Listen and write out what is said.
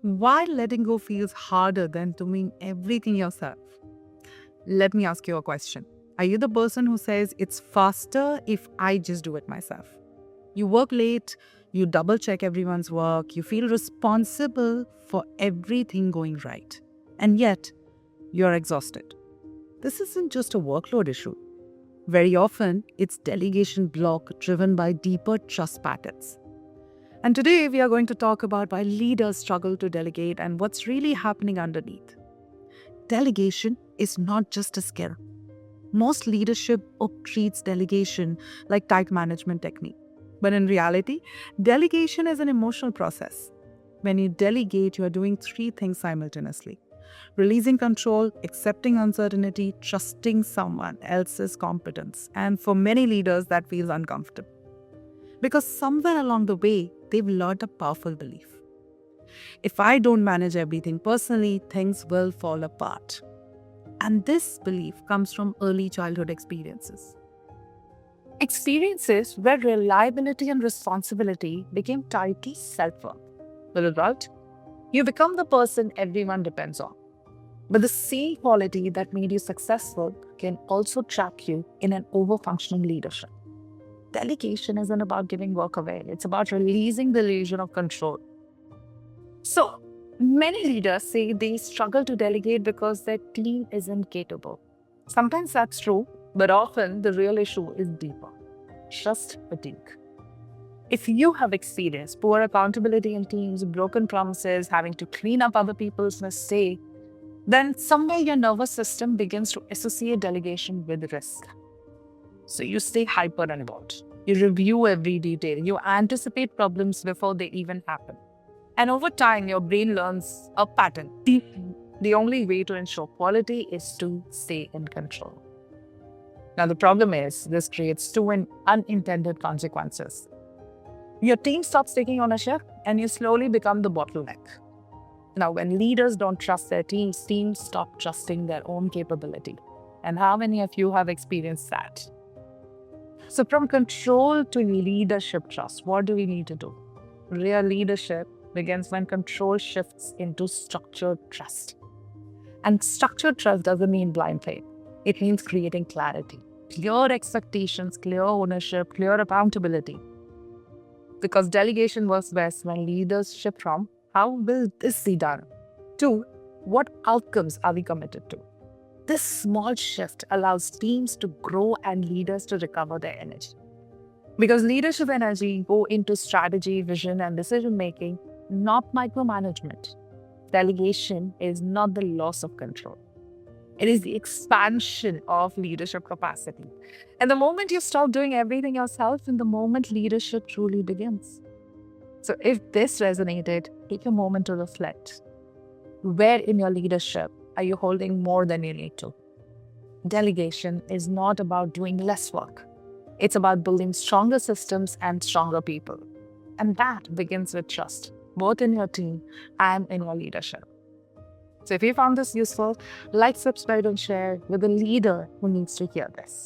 Why letting go feels harder than doing everything yourself? Let me ask you a question. Are you the person who says it's faster if I just do it myself? You work late, you double check everyone's work, you feel responsible for everything going right. And yet, you're exhausted. This isn't just a workload issue. Very often, it's delegation block driven by deeper trust patterns. And today, we are going to talk about why leaders struggle to delegate and what's really happening underneath. Delegation is not just a skill. Most leadership treats delegation like tight management technique. But in reality, delegation is an emotional process. When you delegate, you are doing three things simultaneously: releasing control, accepting uncertainty, trusting someone else's competence. And for many leaders, that feels uncomfortable. Because somewhere along the way, they've learned a powerful belief: if I don't manage everything personally, things will fall apart. And this belief comes from early childhood experiences. Experiences where reliability and responsibility became tied to self-worth. The result? You become the person everyone depends on. But the same quality that made you successful can also trap you in an over-functioning leadership. Delegation isn't about giving work away. It's about releasing the illusion of control. So, many leaders say they struggle to delegate because their team isn't capable. Sometimes that's true, but often the real issue is deeper: trust fatigue. If you have experienced poor accountability in teams, broken promises, having to clean up other people's mistakes, then somewhere your nervous system begins to associate delegation with risk. So you stay hyper involved. You review every detail. You anticipate problems before they even happen. And over time, your brain learns a pattern. The only way to ensure quality is to stay in control. Now, the problem is this creates two unintended consequences. Your team stops taking ownership and you slowly become the bottleneck. Now, when leaders don't trust their teams stop trusting their own capability. And how many of you have experienced that? So from control to leadership trust, what do we need to do? Real leadership begins when control shifts into structured trust. And structured trust doesn't mean blind faith. It means creating clarity, clear expectations, clear ownership, clear accountability. Because delegation works best when leaders shift from how will this be done to what outcomes are we committed to. This small shift allows teams to grow and leaders to recover their energy. Because leadership energy go into strategy, vision, and decision making, not micromanagement. Delegation is not the loss of control. It is the expansion of leadership capacity. And the moment you stop doing everything yourself, in the moment leadership truly begins. So if this resonated, take a moment to reflect. Where in your leadership are you holding more than you need to? Delegation is not about doing less work. It's about building stronger systems and stronger people. And that begins with trust, both in your team and in your leadership. So if you found this useful, like, subscribe, and share with a leader who needs to hear this.